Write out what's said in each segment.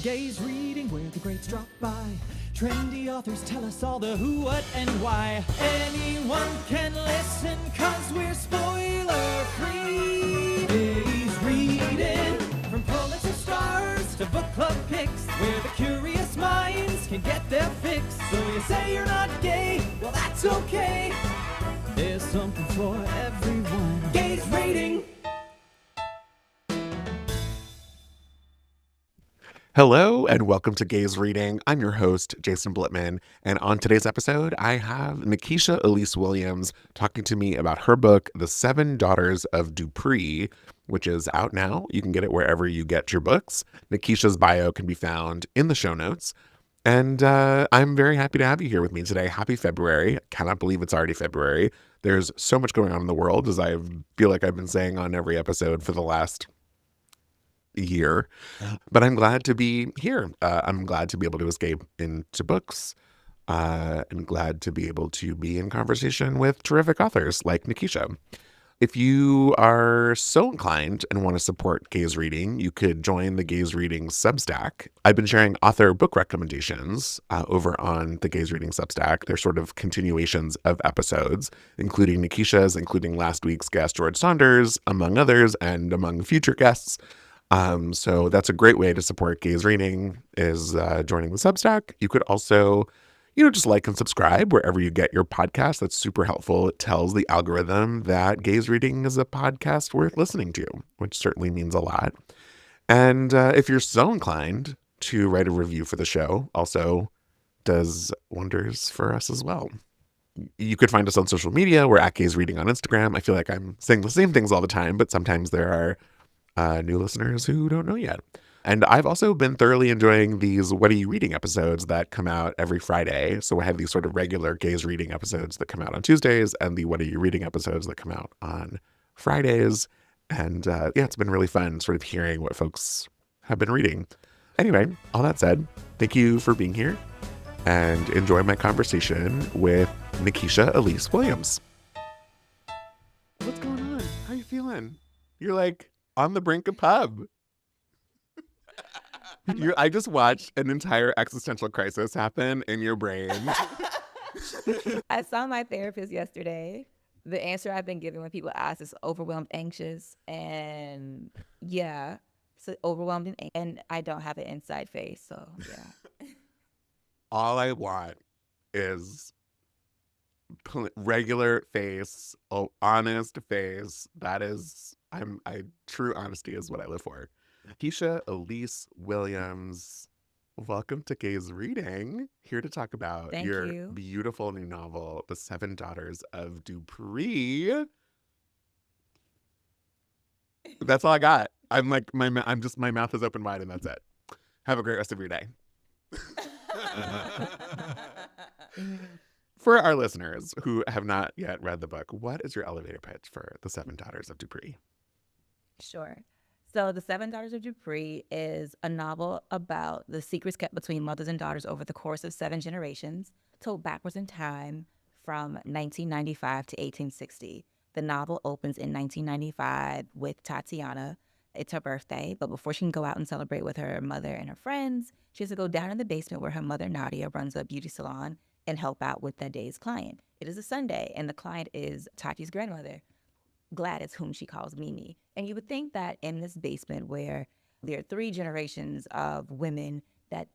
Gaze reading where the greats drop by. Trendy authors tell us all the who, what, and why. Anyone can listen, cause we're spoiler free. Gaze reading, from Pulitzer stars to book club picks, where the curious minds can get their fix. So you say you're not gay, well that's okay. There's something for everyone. Gaze reading. Hello and welcome to Gaze Reading. I'm your host, Jason Blitman, and on today's episode, I have Nikesha Elise Williams talking to me about her book, The Seven Daughters of Dupree, which is out now. You can get it wherever you get your books. Nikesha's bio can be found in the show notes. And I'm very happy to have you here with me today. Happy February. I cannot believe it's already February. There's so much going on in the world, as I feel like I've been saying on every episode for the last year, but I'm glad to be here. I'm glad to be able to escape into books. I'm glad to be able to be in conversation with terrific authors like Nikesha. If you are so inclined and want to support Gaze Reading, you could join the Gaze Reading Substack. I've been sharing author book recommendations over on the Gaze Reading Substack. They're sort of continuations of episodes, including Nikesha's, including last week's guest, George Saunders, among others, and among future guests. So that's a great way to support Gaze Reading is joining the Substack. You could also, just like and subscribe wherever you get your podcast. That's super helpful. It tells the algorithm that Gaze Reading is a podcast worth listening to, which certainly means a lot. And if you're so inclined to write a review for the show, also does wonders for us as well. You could find us on social media. We're at Gaze Reading on Instagram. I feel like I'm saying the same things all the time, but sometimes there are new listeners who don't know yet. And I've also been thoroughly enjoying these What Are You Reading episodes that come out every Friday. So I have these sort of regular Gaze Reading episodes that come out on Tuesdays and the What Are You Reading episodes that come out on Fridays. And it's been really fun sort of hearing what folks have been reading. Anyway, all that said, thank you for being here and enjoy my conversation with Nikesha Elise Williams. What's going on? How you feeling? You're like on the brink of pub. I just watched an entire existential crisis happen in your brain. I saw my therapist yesterday. The answer I've been given when people ask is overwhelmed, anxious, and so overwhelmed and I don't have an inside face, so yeah. All I want is regular face, honest face. That is, true honesty is what I live for. Nikesha Elise Williams, welcome to Gaze Reading. Here to talk about your beautiful new novel, The Seven Daughters of Dupree. That's all I got. I'm like my mouth is open wide and that's it. Have a great rest of your day. For our listeners who have not yet read the book, what is your elevator pitch for The Seven Daughters of Dupree? Sure. So The Seven Daughters of Dupree is a novel about the secrets kept between mothers and daughters over the course of 7 generations, told backwards in time from 1995 to 1860. The novel opens in 1995 with Tatiana. It's her birthday, but before she can go out and celebrate with her mother and her friends, she has to go down in the basement where her mother, Nadia, runs a beauty salon and help out with that day's client. It is a Sunday, and the client is Tati's grandmother, Gladys, whom she calls Mimi. And you would think that in this basement where there are 3 generations of women that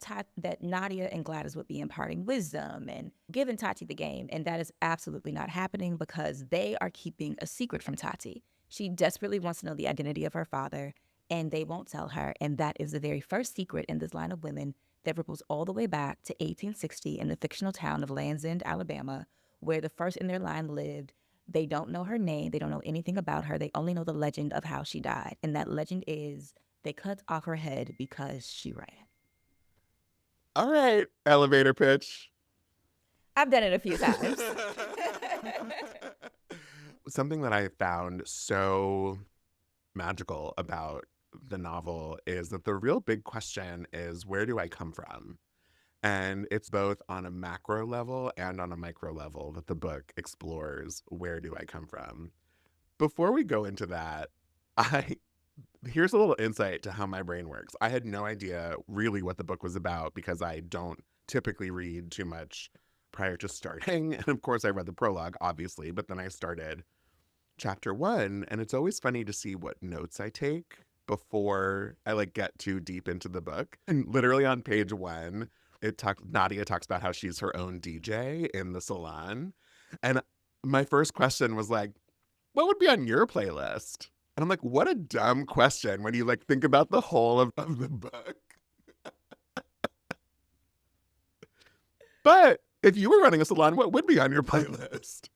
Nadia and Gladys would be imparting wisdom and giving Tati the game. And that is absolutely not happening because they are keeping a secret from Tati. She desperately wants to know the identity of her father, and they won't tell her. And that is the very first secret in this line of women that ripples all the way back to 1860 in the fictional town of Land's End, Alabama, where the first in their line lived. They don't know her name. They don't know anything about her. They only know the legend of how she died. And that legend is they cut off her head because she ran. All right, elevator pitch. I've done it a few times. Something that I found so magical about the novel is that the real big question is, where do I come from? And it's both on a macro level and on a micro level that the book explores where do I come from. Before we go into that, Here's a little insight to how my brain works. I had no idea really what the book was about because I don't typically read too much prior to starting. And of course, I read the prologue, obviously, but then I started chapter 1, and it's always funny to see what notes I take before I like get too deep into the book. And literally on page 1, Nadia talks about how she's her own DJ in the salon. And my first question was like, what would be on your playlist? And I'm like, what a dumb question when you like think about the whole of the book. But if you were running a salon, what would be on your playlist?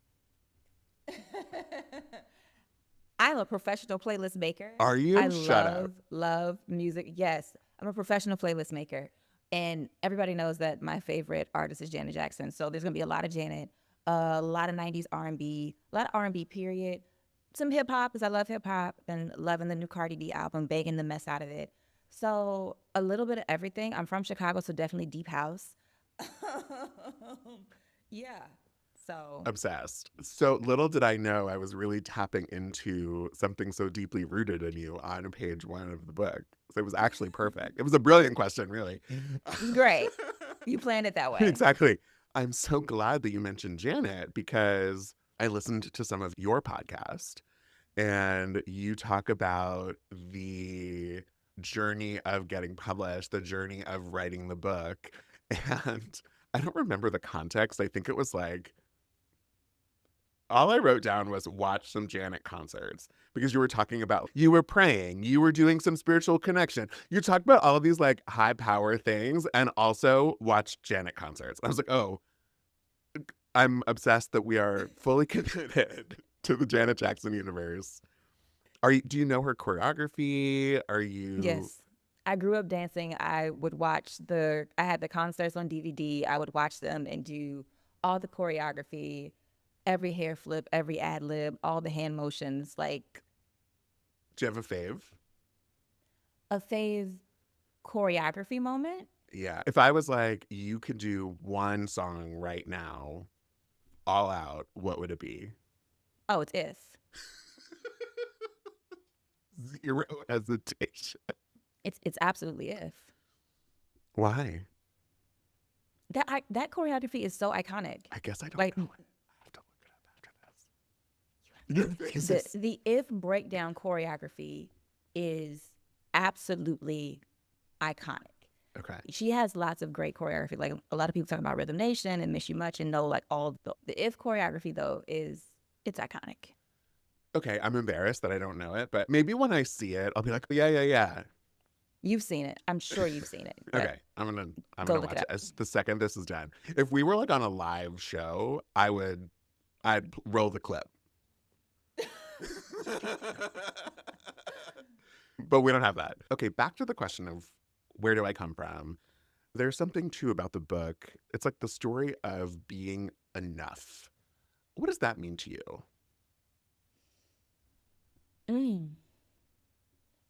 I'm a professional playlist maker. Are you? I Shut up. love music. Yes, I'm a professional playlist maker. And everybody knows that my favorite artist is Janet Jackson. So there's going to be a lot of Janet, a lot of 90s R&B, a lot of R&B period. Some hip hop, because I love hip hop, and loving the new Cardi B album, banging the mess out of it. So a little bit of everything. I'm from Chicago, so definitely deep house. Yeah. So Obsessed. So little did I know I was really tapping into something so deeply rooted in you on page 1 of the book. So it was actually perfect. It was a brilliant question, really. it's great. You planned it that way. Exactly. I'm so glad that you mentioned Janet because I listened to some of your podcast and you talk about the journey of getting published, the journey of writing the book. And I don't remember the context. I think it was like, all I wrote down was watch some Janet concerts because you were talking about, you were praying, you were doing some spiritual connection. You talked about all of these like high power things and also watch Janet concerts. I was like, oh, I'm obsessed that we are fully committed to the Janet Jackson universe. Do you know her choreography? Are you? Yes. I grew up dancing. I had the concerts on DVD. I would watch them and do all the choreography, every hair flip, every ad lib, all the hand motions. Like, Do you have a fave? a fave choreography moment. Yeah. If I was like, you could do one song right now, all out, what would it be? Oh, it's If. Zero hesitation. It's absolutely If. Why? That choreography is so iconic. I guess I don't Like, know it. I have to look it up after this. Your face is... the If breakdown choreography is absolutely iconic. Okay. She has lots of great choreography. Like, a lot of people talk about Rhythm Nation and Miss You Much and know like all the If choreography though it's iconic. Okay, I'm embarrassed that I don't know it, but maybe when I see it, I'll be like, yeah. You've seen it. I'm sure you've seen it. Okay, I'm gonna Go watch look it it up. as the second this is done. If we were like on a live show, I'd roll the clip. But we don't have that. Okay, back to the question of where do I come from? There's something too about the book. It's like the story of being enough. What does that mean to you?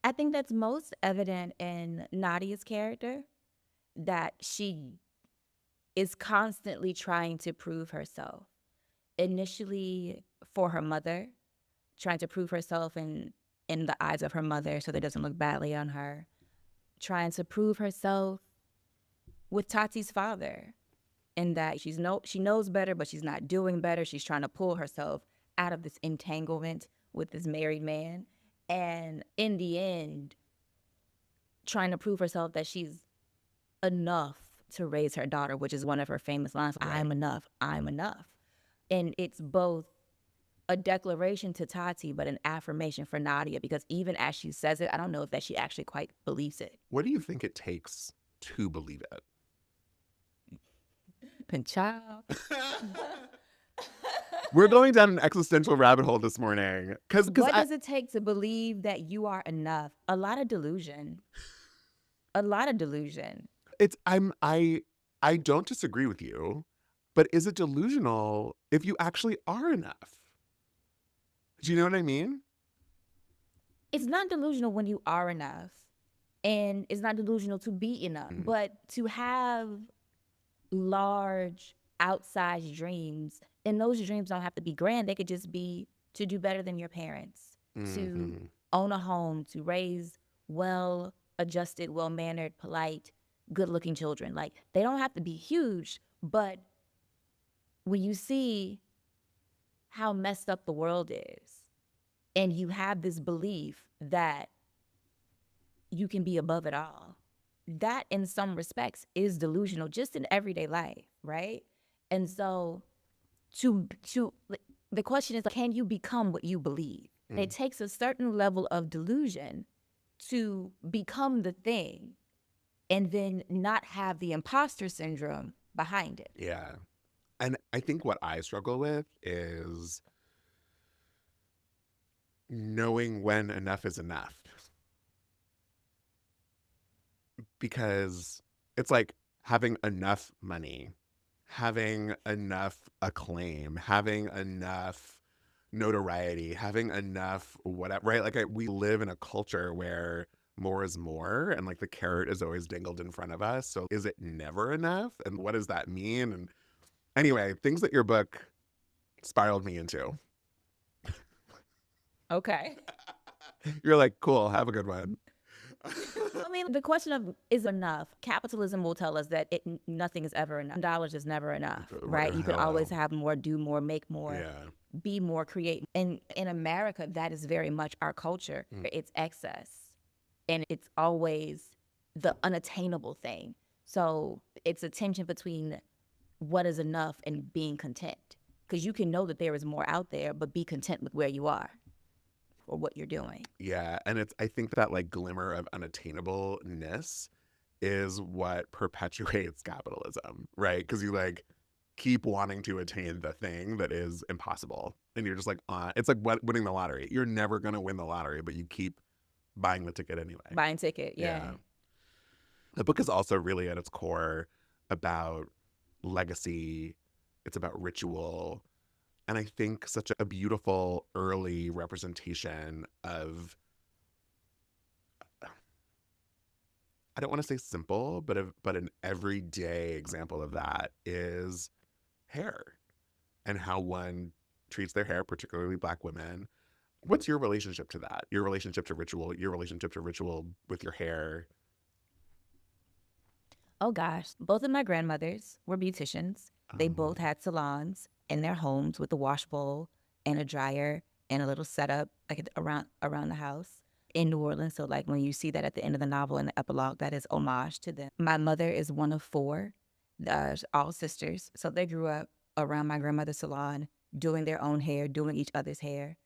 I think that's most evident in Nadia's character, that she is constantly trying to prove herself. Initially for her mother, trying to prove herself in the eyes of her mother so that it doesn't look badly on her. Trying to prove herself with Tati's father, in that she knows better, but she's not doing better. She's trying to pull herself out of this entanglement with this married man. And in the end, trying to prove herself that she's enough to raise her daughter, which is one of her famous lines, Right. I'm enough, I'm enough. And it's both a declaration to Tati, but an affirmation for Nadia, because even as she says it, I don't know if that she actually quite believes it. What do you think it takes to believe it? Child. We're going down an existential rabbit hole this morning. What does it take to believe that you are enough? A lot of delusion. A lot of delusion. I don't disagree with you, but is it delusional if you actually are enough? Do you know what I mean? It's not delusional when you are enough, and it's not delusional to be enough, but to have large, outsized dreams, and those dreams don't have to be grand. They could just be to do better than your parents, to own a home, to raise well-adjusted, well-mannered, polite, good-looking children. Like, they don't have to be huge, but when you see how messed up the world is, and you have this belief that you can be above it all, that in some respects is delusional just in everyday life, right? And so to the question is, can you become what you believe? And it takes a certain level of delusion to become the thing and then not have the imposter syndrome behind it. Yeah. And I think what I struggle with is knowing when enough is enough. Because it's like having enough money, having enough acclaim, having enough notoriety, having enough whatever, right? Like we live in a culture where more is more, and like the carrot is always dangled in front of us. So is it never enough? And what does that mean? And anyway, things that your book spiraled me into. Okay. You're like, cool, have a good one. I mean, the question of is enough, capitalism will tell us that nothing is ever enough. Dollars is never enough, right? You can always have more, do more, make more, Yeah. be more, create. And in America, that is very much our culture. It's excess, and it's always the unattainable thing. So it's a tension between what is enough and being content, because you can know that there is more out there, but be content with where you are or what you're doing. Yeah, and I think that like glimmer of unattainableness is what perpetuates capitalism, right? Because you like keep wanting to attain the thing that is impossible, and you're just like, it's like winning the lottery. You're never gonna win the lottery, but you keep buying the ticket anyway. Buying ticket, yeah. The book is also really at its core about legacy. It's about ritual. And I think such a beautiful early representation of, I don't want to say simple, but an everyday example of that is hair and how one treats their hair, particularly Black women. What's your relationship to that? Your relationship to ritual, with your hair? Oh gosh, both of my grandmothers were beauticians. They both had salons in their homes with a wash bowl and a dryer and a little setup like around the house in New Orleans. So like when you see that at the end of the novel in the epilogue, that is homage to them. My mother is one of four, all sisters. So they grew up around my grandmother's salon, doing their own hair, doing each other's hair.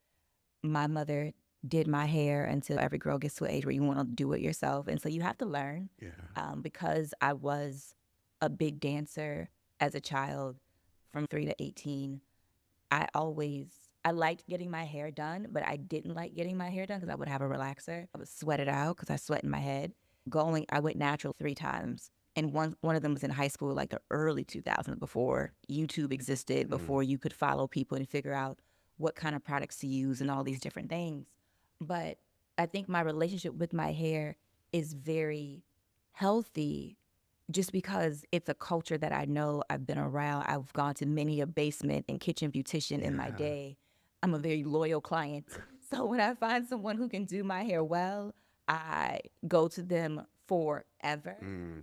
My mother did my hair until every girl gets to an age where you want to do it yourself. And so you have to learn. Because I was a big dancer as a child from 3 to 18, I liked getting my hair done, but I didn't like getting my hair done because I would have a relaxer. I would sweat it out because I sweat in my head. I went natural 3 times. And one of them was in high school, like the early 2000s, before YouTube existed, before you could follow people and figure out what kind of products to use and all these different things. But I think my relationship with my hair is very healthy just because it's a culture that I know. I've been around. I've gone to many a basement and kitchen beautician in my day. I'm a very loyal client. So when I find someone who can do my hair well, I go to them forever.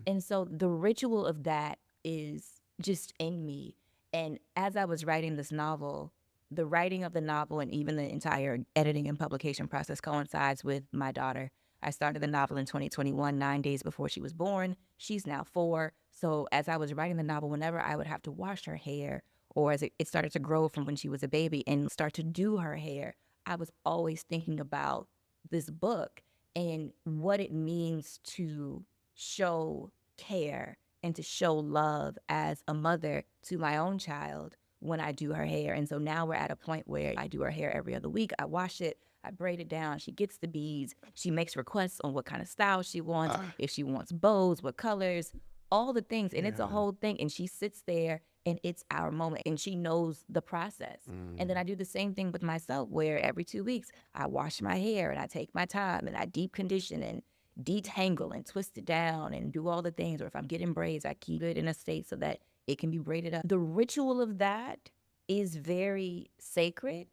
And so the ritual of that is just in me. And as I was writing this novel, the writing of the novel and even the entire editing and publication process coincides with my daughter. I started the novel in 2021, 9 days before she was born. She's now 4. So as I was writing the novel, whenever I would have to wash her hair, or as it started to grow from when she was a baby and start to do her hair, I was always thinking about this book and what it means to show care and to show love as a mother to my own child when I do her hair. And so now we're at a point where I do her hair every other week. I wash it, I braid it down, she gets the beads, she makes requests on what kind of style she wants, if she wants bows, what colors, all the things. And it's a whole thing. And she sits there and it's our moment and she knows the process. And then I do the same thing with myself where every 2 weeks I wash my hair and I take my time and I deep condition and detangle and twist it down and do all the things. Or if I'm getting braids, I keep it in a state so that it can be braided up. The ritual of that is very sacred.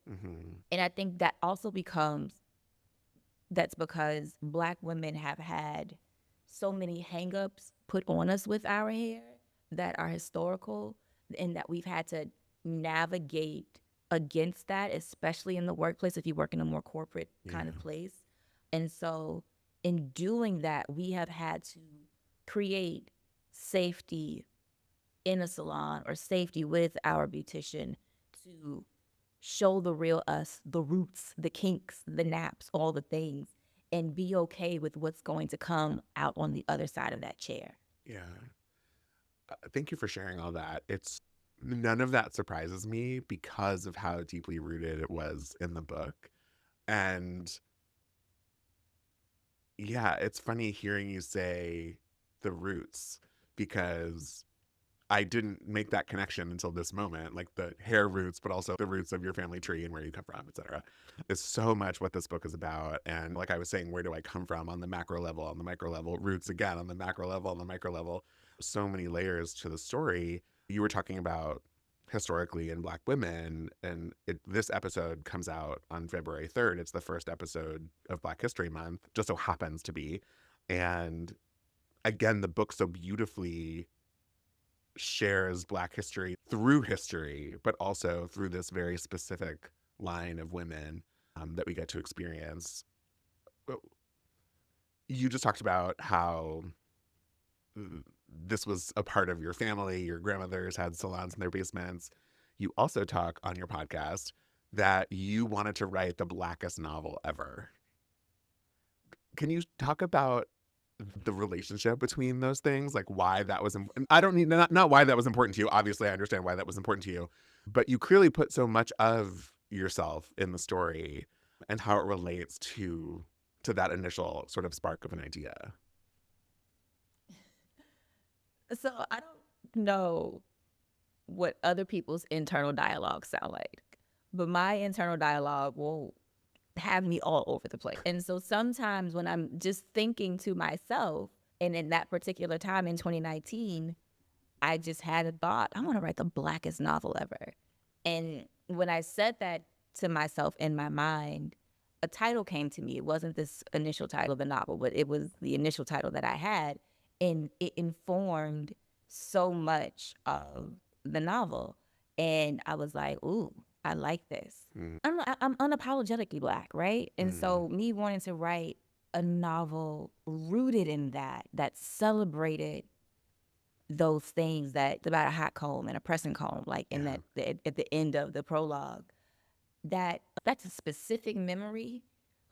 And I think that also becomes that's because Black women have had so many hangups put on us with our hair that are historical, and that we've had to navigate against that, especially in the workplace if you work in a more corporate kind of place. And so in doing that, we have had to create safety in a salon or safety with our beautician to show the real us, the roots, the kinks, the naps, all the things, and be okay with what's going to come out on the other side of that chair. Yeah. Thank you for sharing all that. None of that surprises me because of how deeply rooted it was in the book. And yeah, it's funny hearing you say the roots because I didn't make that connection until this moment, like the hair roots, but also the roots of your family tree and where you come from, etc. Is so much what this book is about. And like I was saying, where do I come from on the macro level, on the micro level, roots again on the macro level, on the micro level. So many layers to the story. You were talking about historically in Black women, and this episode comes out on February 3rd. It's the first episode of Black History Month, just so happens to be. And again, the book so beautifully shares Black history, but also through this very specific line of women that we get to experience. You just talked about how this was a part of your family. Your grandmothers had salons in their basements. You also talk on your podcast that you wanted to write the Blackest novel ever. Can you talk about the relationship between those things, like why that was I don't need not why that was important to you, obviously I understand why that was important to you, but you clearly put so much of yourself in the story and how it relates to that initial sort of spark of an idea. So I don't know what other people's internal dialogue sound like, but my internal dialogue will have me all over the place. And so sometimes when I'm just thinking to myself, and in that particular time in 2019, I just had a thought, I want to write the Blackest novel ever. And when I said that to myself in my mind, a title came to me. It wasn't this initial title of the novel, but it was the initial title that I had. And it informed so much of the novel. And I was like, ooh, I like this. I'm unapologetically Black, right? And so me wanting to write a novel rooted in that celebrated those things, that about a hot comb and a pressing comb, like in that at the end of the prologue, that's a specific memory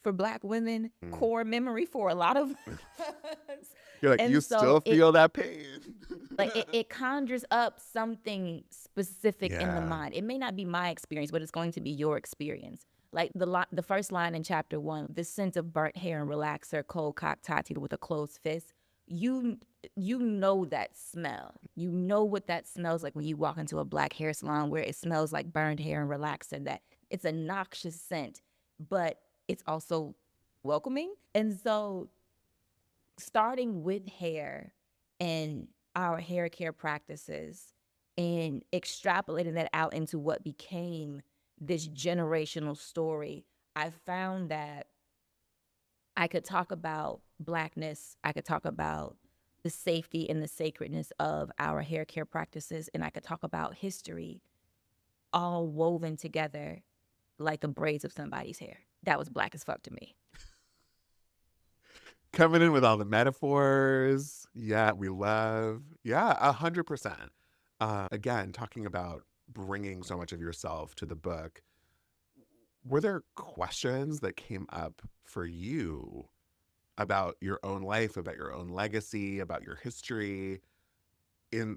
for Black women, core memory for a lot of us. You're like, And you so still feel that pain. like it conjures up something specific in the Yeah. mind. It may not be my experience, but it's going to be your experience. Like the first line in chapter 1, the scent of burnt hair and relaxer, cold cocked tati with a closed fist. You know that smell. You know what that smells like when you walk into a Black hair salon where it smells like burned hair and relaxer. That it's a noxious scent, but it's also welcoming. And so starting with hair and our hair care practices and extrapolating that out into what became this generational story, I found that I could talk about Blackness, I could talk about the safety and the sacredness of our hair care practices, and I could talk about history all woven together like the braids of somebody's hair. That was Black as fuck to me. Coming in with all the metaphors. Yeah, we love. Yeah, 100%. Again, talking about bringing so much of yourself to the book. Were there questions that came up for you about your own life, about your own legacy, about your history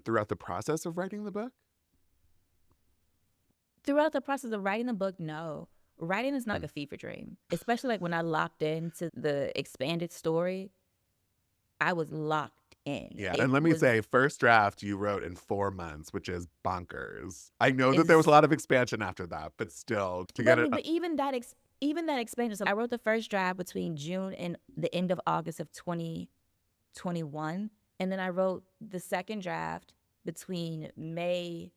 throughout the process of writing the book? Throughout the process of writing the book, no. Writing is not like a fever dream, especially like when I locked into the expanded story. I was locked in. Yeah, It and let me was say, first draft you wrote in 4 months, which is bonkers. I know that is there was a lot of expansion after that, but still to get it. but even that expansion. So I wrote the first draft between June and the end of August of 2021, and then I wrote the second draft between May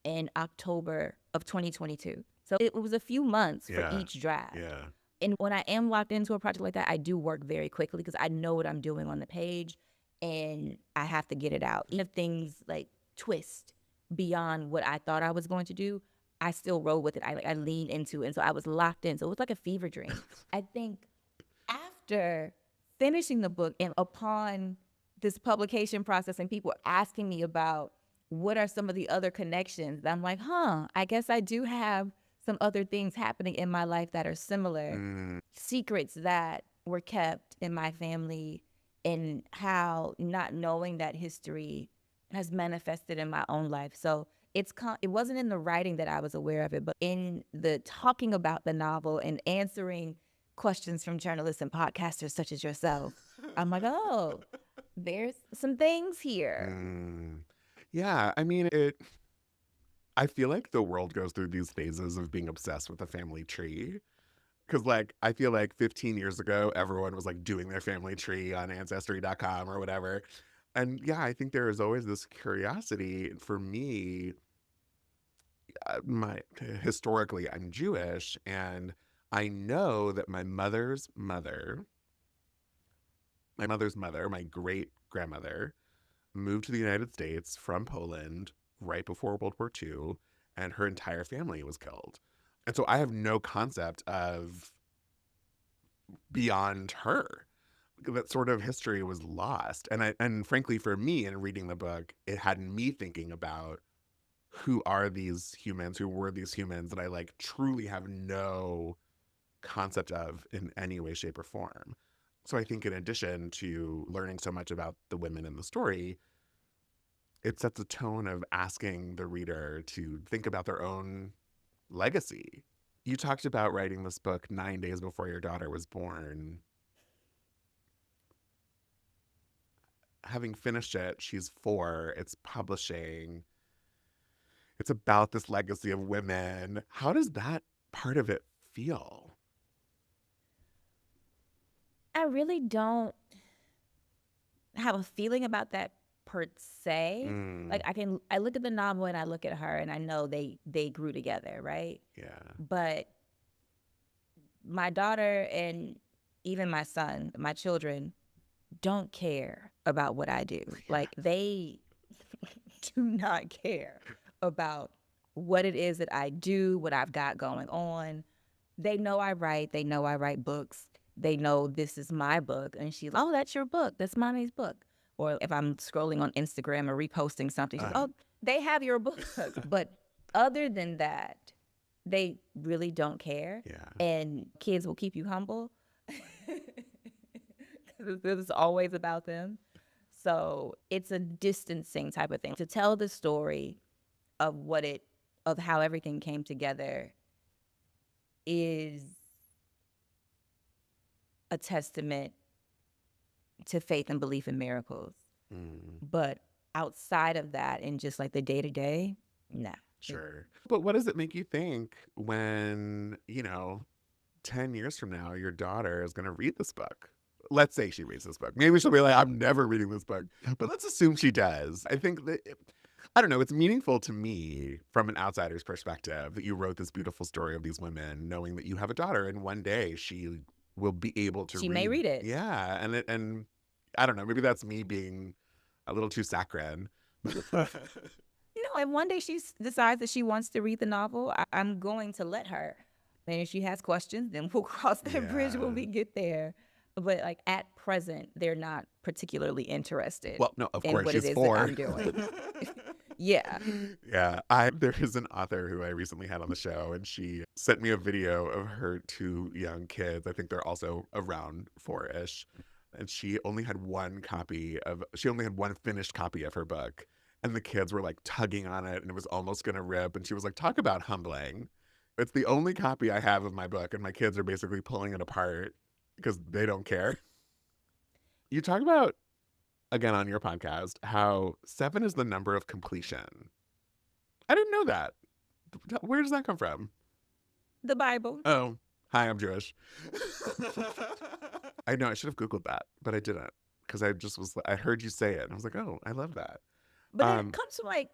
and October of 2022. So it was a few months for Yeah, each draft. yeah. And when I am locked into a project like that, I do work very quickly because I know what I'm doing on the page and I have to get it out. Even if things like twist beyond what I thought I was going to do, I still roll with it. I lean into it. And so I was locked in. So it was like a fever dream. I think after finishing the book and upon this publication process and people asking me about what are some of the other connections, I'm like, I guess I do have some other things happening in my life that are similar, secrets that were kept in my family, and how not knowing that history has manifested in my own life. So it wasn't in the writing that I was aware of it, but in the talking about the novel and answering questions from journalists and podcasters such as yourself, I'm like, oh, there's some things here. Yeah, I mean, I feel like the world goes through these phases of being obsessed with the family tree. Because, like, I feel like 15 years ago, everyone was, like, doing their family tree on Ancestry.com or whatever. And, yeah, I think there is always this curiosity. For me, historically, I'm Jewish, and I know that my mother's mother, my great-grandmother, moved to the United States from Poland right before World War II, and her entire family was killed. And so I have no concept of beyond her. That sort of history was lost. And frankly, for me, in reading the book, it had me thinking about who were these humans that I like truly have no concept of in any way, shape, or form. So I think in addition to learning so much about the women in the story, it sets a tone of asking the reader to think about their own legacy. You talked about writing this book 9 days before your daughter was born. Having finished it, she's 4, it's publishing. It's about this legacy of women. How does that part of it feel? I really don't have a feeling about that per se. Like I look at the novel and I look at her and I know they grew together, right? Yeah. But my daughter and even my son, my children, don't care about what I do. Like they do not care about what it is that I do, what I've got going on. They know I write. They know I write books. They know this is my book. And she's, oh, that's your book. That's mommy's book. Or if I'm scrolling on Instagram or reposting something, she's, oh, they have your book. But other than that, they really don't care. Yeah. And kids will keep you humble. This is always about them. So it's a distancing type of thing. To tell the story of of how everything came together is a testament to faith and belief in miracles. But outside of that and just like the day to day, nah. Sure. But what does it make you think when, 10 years from now, your daughter is going to read this book? Let's say she reads this book. Maybe she'll be like, I'm never reading this book. But let's assume she does. I think that, I don't know, it's meaningful to me from an outsider's perspective that you wrote this beautiful story of these women, knowing that you have a daughter and one day she will be able to She may read it. Yeah. And I don't know, maybe that's me being a little too saccharine. And one day she decides that she wants to read the novel, I'm going to let her. And if she has questions, then we'll cross that bridge when we get there. But like at present, they're not particularly interested. Well, no, of in course, what she's it is 4. that I'm doing. Yeah. Yeah. There is an author who I recently had on the show, and she sent me a video of her 2 young kids. I think they're also around 4-ish. And she only had one finished copy of her book. And the kids were like tugging on it and it was almost going to rip. And she was like, talk about humbling. It's the only copy I have of my book. And my kids are basically pulling it apart because they don't care. You talk about, again, on your podcast, how 7 is the number of completion. I didn't know that. Where does that come from? The Bible. Oh, hi, I'm Jewish. I know, I should have Googled that, but I didn't. Because I heard you say it. And I was like, oh, I love that. But it comes from like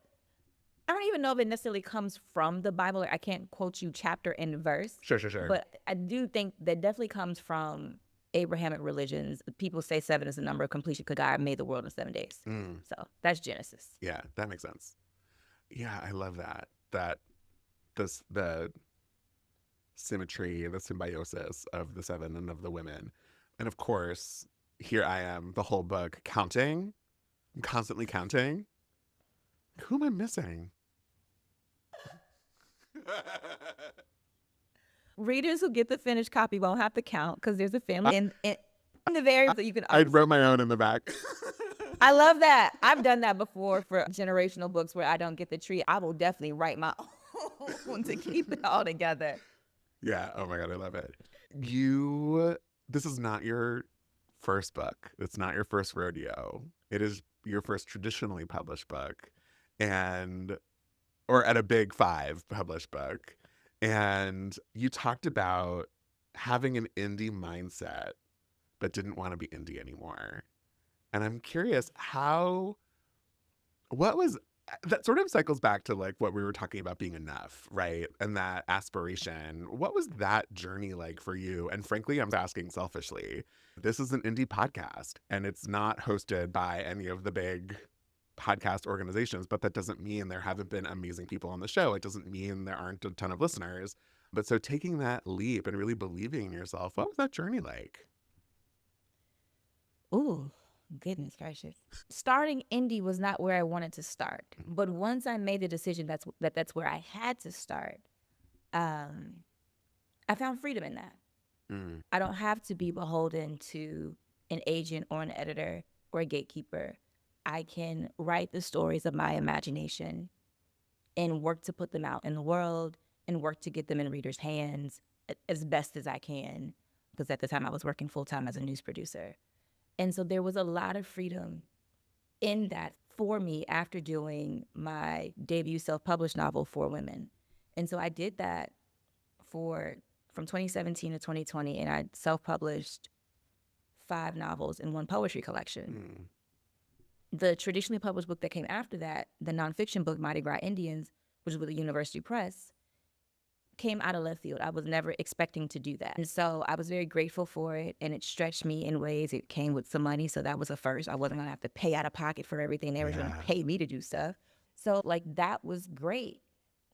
I don't even know if it necessarily comes from the Bible. Like, I can't quote you chapter and verse. Sure. But I do think that definitely comes from Abrahamic religions. People say 7 is the number of completion because God made the world in 7 days. So that's Genesis. Yeah, that makes sense. Yeah, I love that. The symmetry, the symbiosis of the 7 and of the women. And of course, here I am, the whole book, counting. I'm constantly counting. Who am I missing? Readers who get the finished copy won't have to count because there's a family in the very that you can. I wrote my own in the back. I love that. I've done that before for generational books where I don't get the treat. I will definitely write my own to keep it all together. Yeah. Oh my God, I love it. This is not your first book. It's not your first rodeo. It is your first traditionally published book, or at a big 5 published book. And you talked about having an indie mindset, but didn't want to be indie anymore. And I'm curious that sort of cycles back to like what we were talking about being enough, right? And that aspiration. What was that journey like for you? And frankly, I'm asking selfishly, this is an indie podcast and it's not hosted by any of the big podcast organizations, but that doesn't mean there haven't been amazing people on the show. It doesn't mean there aren't a ton of listeners. But so taking that leap and really believing in yourself, what was that journey like? Ooh, goodness gracious. Starting indie was not where I wanted to start. But once I made the decision that's where I had to start, I found freedom in that. I don't have to be beholden to an agent or an editor or a gatekeeper. I can write the stories of my imagination and work to put them out in the world and work to get them in readers' hands as best as I can. Because at the time I was working full-time as a news producer. And so there was a lot of freedom in that for me after doing my debut self-published novel, For Women. And so I did that from 2017 to 2020, and I self-published 5 novels in 1 poetry collection. The traditionally published book that came after that, the nonfiction book, Mardi Gras Indians, which was with the University Press, came out of left field. I was never expecting to do that. And so I was very grateful for it, and it stretched me in ways. It came with some money, so that was a first. I wasn't going to have to pay out of pocket for everything. They were going to pay me to do stuff. So, like, that was great.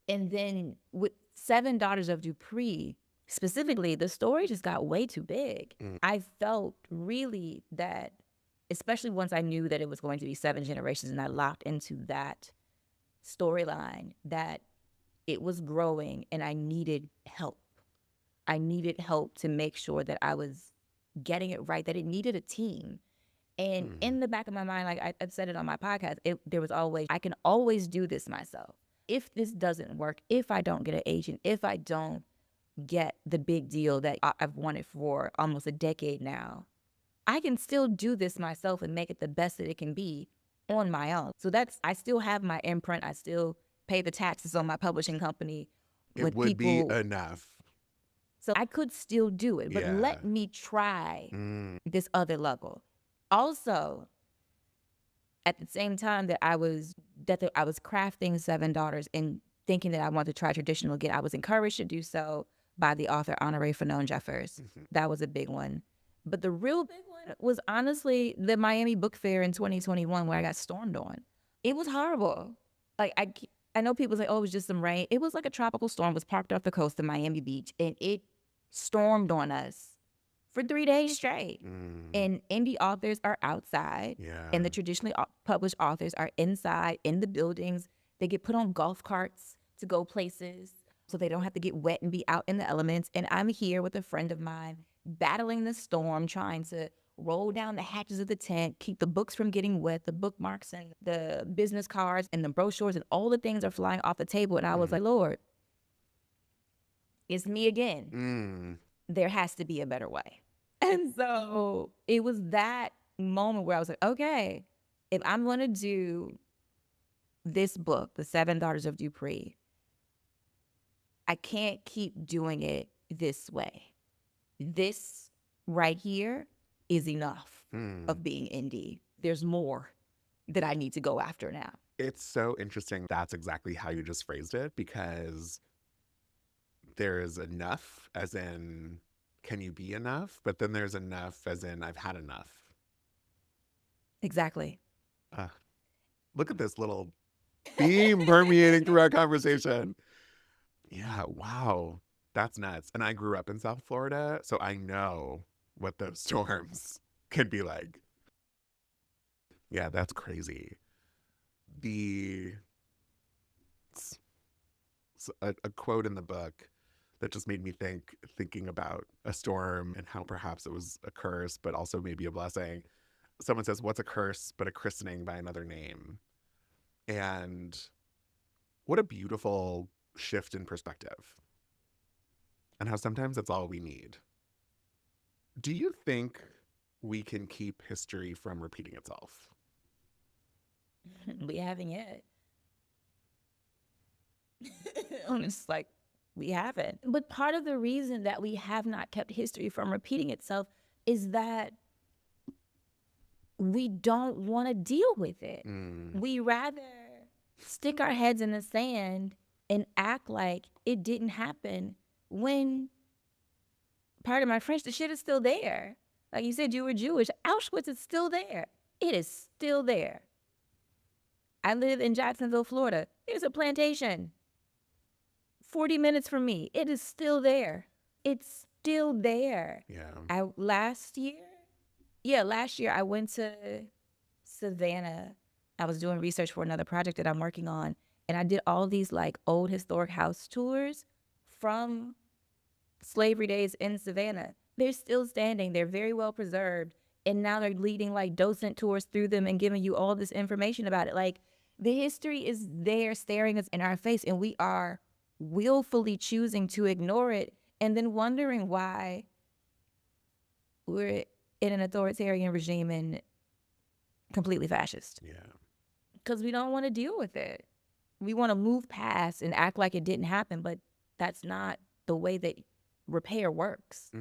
And then with Seven Daughters of Dupree, specifically, the story just got way too big. I felt really that, especially once I knew that it was going to be 7 generations and I locked into that storyline, that it was growing and I needed help. I needed help to make sure that I was getting it right, that it needed a team. And in the back of my mind, like I've said it on my podcast, there was always, I can always do this myself. If this doesn't work, if I don't get an agent, if I don't get the big deal that I've wanted for almost a decade now, I can still do this myself and make it the best that it can be on my own. So I still have my imprint. I still pay the taxes on my publishing company. It would be enough. So I could still do it, but let me try this other level. Also, at the same time that I was crafting Seven Daughters and thinking that I wanted to try traditional again, I was encouraged to do so by the author Honoré Fanon Jeffers. That was a big one. But the real big one was honestly the Miami Book Fair in 2021 where I got stormed on. It was horrible. Like I know people say, oh, it was just some rain. It was like a tropical storm, was parked off the coast of Miami Beach, and it stormed on us for 3 days straight. And indie authors are outside, and the traditionally published authors are inside in the buildings. They get put on golf carts to go places so they don't have to get wet and be out in the elements. And I'm here with a friend of mine battling the storm, trying to roll down the hatches of the tent, keep the books from getting wet, the bookmarks and the business cards and the brochures and all the things are flying off the table. And I was like, Lord, it's me again. There has to be a better way. And so it was that moment where I was like, okay, if I'm going to do this book, The Seven Daughters of Dupree, I can't keep doing it this way. This right here is enough of being indie. There's more that I need to go after now. It's so interesting. That's exactly how you just phrased it, because there's enough, as in, can you be enough? But then there's enough, as in, I've had enough. Exactly. Look at this little theme permeating through our conversation. Yeah, wow. That's nuts. And I grew up in South Florida, so I know what those storms can be like. Yeah, that's crazy. The a quote in the book that just made me thinking about a storm and how perhaps it was a curse, but also maybe a blessing. Someone says, "What's a curse but a christening by another name?" And what a beautiful shift in perspective, and how sometimes that's all we need. Do you think we can keep history from repeating itself? We haven't yet. It's like, we haven't. But part of the reason that we have not kept history from repeating itself is that we don't want to deal with it. We rather stick our heads in the sand and act like it didn't happen when, pardon my French, the shit is still there. Like you said, you were Jewish. Auschwitz is still there. It is still there. I live in Jacksonville, Florida. There's a plantation 40 minutes from me. It is still there. It's still there. Yeah. Last year I went to Savannah. I was doing research for another project that I'm working on, and I did all these like old historic house tours from slavery days in Savannah. They're still standing. They're very well preserved, and now they're leading like docent tours through them and giving you all this information about it. Like, the history is there staring us in our face, and we are willfully choosing to ignore it and then wondering why we're in an authoritarian regime and completely fascist. Yeah. Because we don't want to deal with it. We want to move past and act like it didn't happen, but that's not the way that repair works.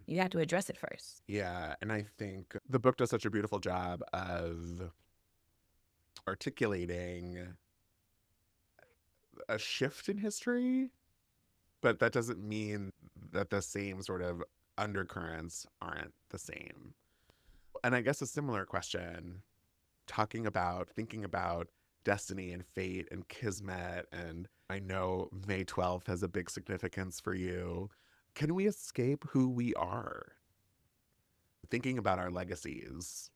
You have to address it first. Yeah. And I think the book does such a beautiful job of articulating a shift in history, but that doesn't mean that the same sort of undercurrents aren't the same. And I guess a similar question, thinking about destiny and fate and kismet, and I know May 12th has a big significance for you. Can we escape who we are? Thinking about our legacies.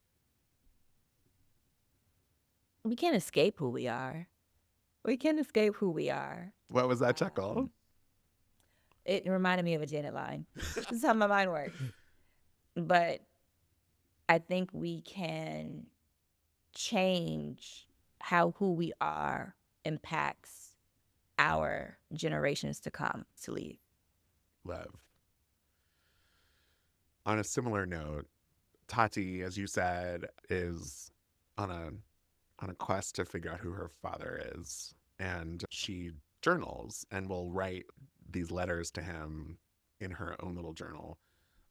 We can't escape who we are. We can't escape who we are. What was that chuckle? It reminded me of a Janet line. This is how my mind works. But I think we can change how who we are impacts our generations to come to lead. Love. On a similar note, Tati, as you said, is on a quest to figure out who her father is, and she journals and will write these letters to him in her own little journal.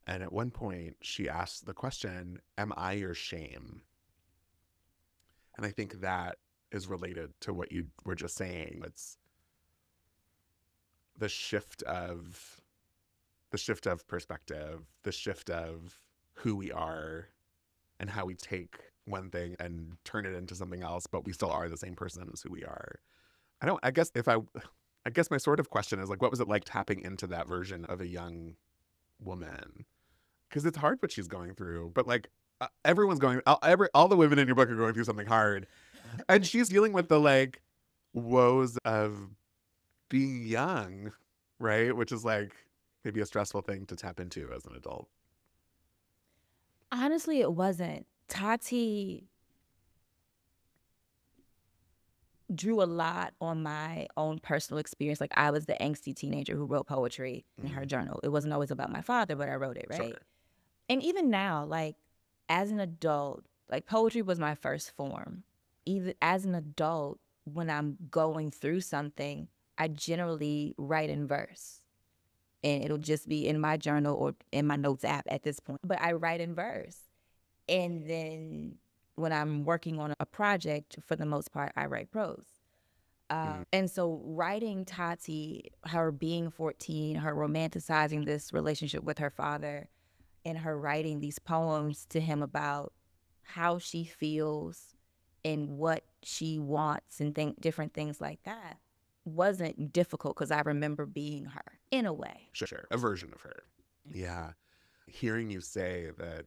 And at one point, she asks the question, "Am I your shame?" And I think that is related to what you were just saying. It's the shift of perspective, the shift of who we are, and how we take one thing and turn it into something else, but we still are the same person as who we are. I guess my sort of question is like, what was it like tapping into that version of a young woman? Because it's hard what she's going through, but like everyone's going, all the women in your book are going through something hard, and she's dealing with the like woes of being young, right? Which is like maybe a stressful thing to tap into as an adult. Honestly, it wasn't. Tati drew a lot on my own personal experience. Like, I was the angsty teenager who wrote poetry in her journal. It wasn't always about my father, but I wrote it, right? Sure. And even now, like, as an adult, like, poetry was my first form. Even as an adult, when I'm going through something, I generally write in verse. And it'll just be in my journal or in my notes app at this point. But I write in verse. And then when I'm working on a project, for the most part, I write prose. And so writing Tati, her being 14, her romanticizing this relationship with her father, and her writing these poems to him about how she feels and what she wants and different things like that wasn't difficult because I remember being her in a way. Sure. A version of her. Yeah. Hearing you say that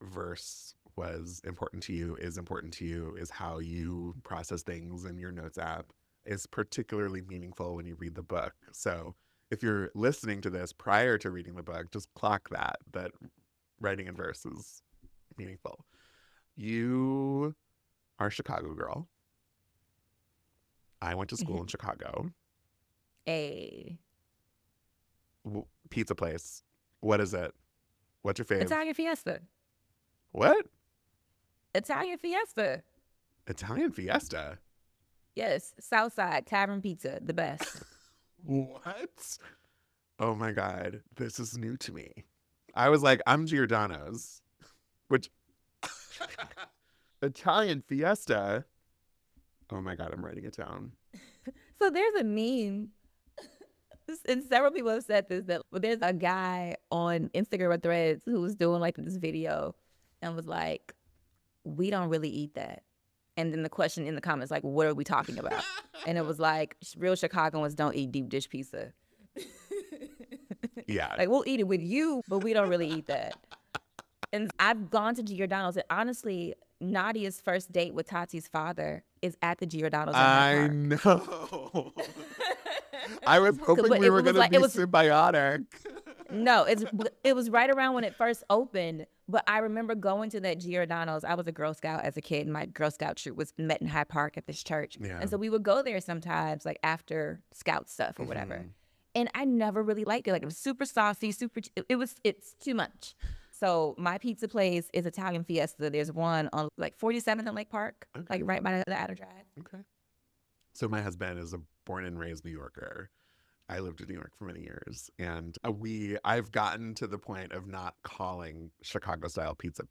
verse was important to you, is how you process things in your notes app, is particularly meaningful when you read the book. So if you're listening to this prior to reading the book, just clock that writing in verse is meaningful. You are a Chicago girl. I went to school in Chicago. A Pizza place. What is it? What's your fave? Italian Fiesta. What? Italian Fiesta. Italian Fiesta? Yes, Southside Tavern Pizza, the best. What? Oh my God. This is new to me. I was like, I'm Giordano's, which Italian Fiesta. Oh my God, I'm writing it down. So there's a meme, and several people have said this, that there's a guy on Instagram or Threads who was doing like this video and was like, we don't really eat that. And then the question in the comments, like, what are we talking about? And it was like, real Chicagoans don't eat deep dish pizza. Yeah. Like, we'll eat it with you, but we don't really eat that. And I've gone to Giordano's, and honestly, Nadia's first date with Tati's father is at the Giordano's in that park. Know. I was hoping we were going to be symbiotic. No, it was right around when it first opened. But I remember going to that Giordano's. I was a Girl Scout as a kid, and my Girl Scout troop was met in Hyde Park at this church. Yeah. And so we would go there sometimes, like after Scout stuff or whatever. And I never really liked it. Like, it was super saucy, it's too much. So my pizza place is Italian Fiesta. There's one on like 47th and Lake Park, like right by the Outer Drive. Okay. So my husband is a born and raised New Yorker. I lived in New York for many years, and I've gotten to the point of not calling Chicago style pizza.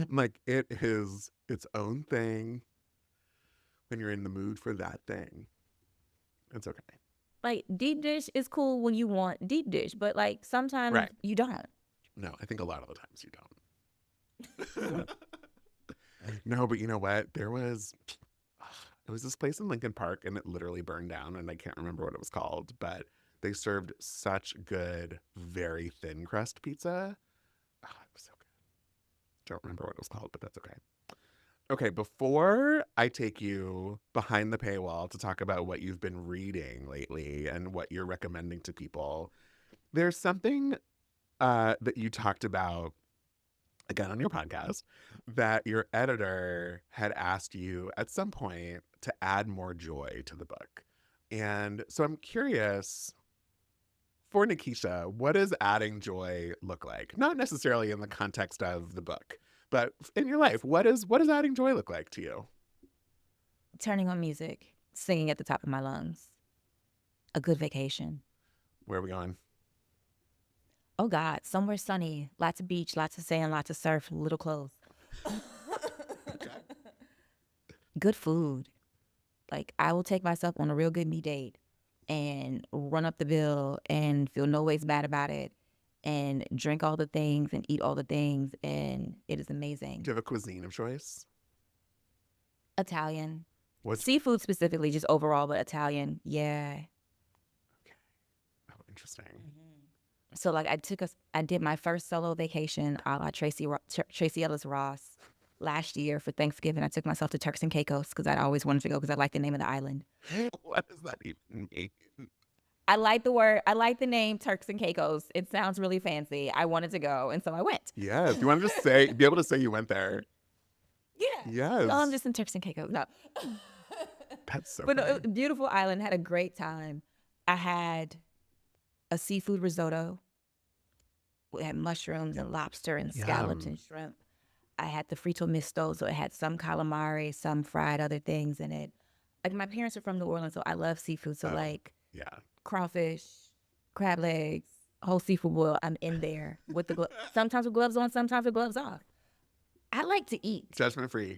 Like, it is its own thing. When you're in the mood for that thing, it's okay. Like, deep dish is cool when you want deep dish, but like sometimes you don't. No, I think a lot of the times you don't. No, but you know what? It was this place in Lincoln Park, and it literally burned down, and I can't remember what it was called, but they served such good, very thin crust pizza. Oh, it was so good. Don't remember what it was called, but that's okay. Okay, before I take you behind the paywall to talk about what you've been reading lately and what you're recommending to people, there's something that you talked about, again, on your podcast, that your editor had asked you at some point to add more joy to the book. And so I'm curious, for Nikesha, what does adding joy look like? Not necessarily in the context of the book, but in your life, what does adding joy look like to you? Turning on music, singing at the top of my lungs, a good vacation. Where are we going? Oh God, somewhere sunny, lots of beach, lots of sand, lots of surf, little clothes. Okay. Good food. Like, I will take myself on a real good me date and run up the bill and feel no ways bad about it and drink all the things and eat all the things, and it is amazing. Do you have a cuisine of choice? Italian. What's seafood specifically, just overall, but Italian, yeah. Okay. Oh, interesting. So like I did my first solo vacation a la Tracy Ellis Ross last year for Thanksgiving. I took myself to Turks and Caicos because I'd always wanted to go because I like the name of the island. What does that even mean? I like the name Turks and Caicos. It sounds really fancy. I wanted to go, and so I went. Yes. You want to just be able to say you went there. Yeah. Yes. No, I'm just in Turks and Caicos. No. That's so But no, funny. beautiful island. Had a great time. I had a seafood risotto. We had mushrooms and lobster and scallops and shrimp. I had the frito misto, so it had some calamari, some fried other things in it. Like, my parents are from New Orleans, so I love seafood. So crawfish, crab legs, whole seafood boil. I'm in there with the sometimes with gloves on, sometimes with gloves off. I like to eat. Judgment free.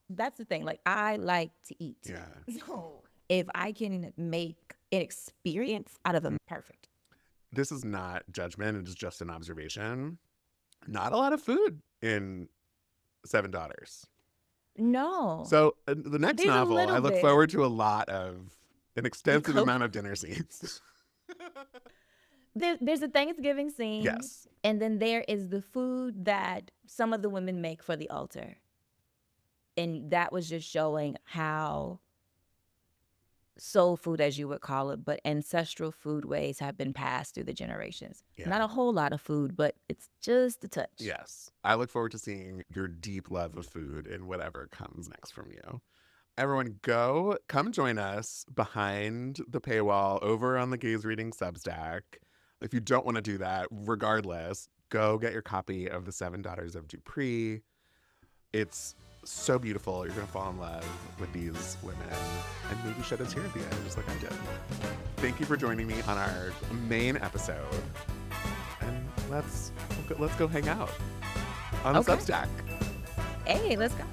That's the thing. Like, I like to eat. Yeah. So if I can make an experience out of them, perfect. This is not judgment. It is just an observation. Not a lot of food in Seven Daughters. No. So the next There's a novel, little I look bit. forward to an extensive Coke. amount of dinner scenes. There's a Thanksgiving scene. Yes. And then there is the food that some of the women make for the altar. And that was just showing how soul food, as you would call it, but ancestral foodways have been passed through the generations. Yeah. Not a whole lot of food, but it's just a touch. Yes. I look forward to seeing your deep love of food in whatever comes next from you. Everyone come join us behind the paywall over on the Gaze Reading Substack. If you don't want to do that, regardless, go get your copy of The Seven Daughters of Dupree. It's so beautiful. You're going to fall in love with these women and maybe shed a tear at the end, just like I did. Thank you for joining me on our main episode. And let's go hang out on Okay. Substack. Hey, let's go.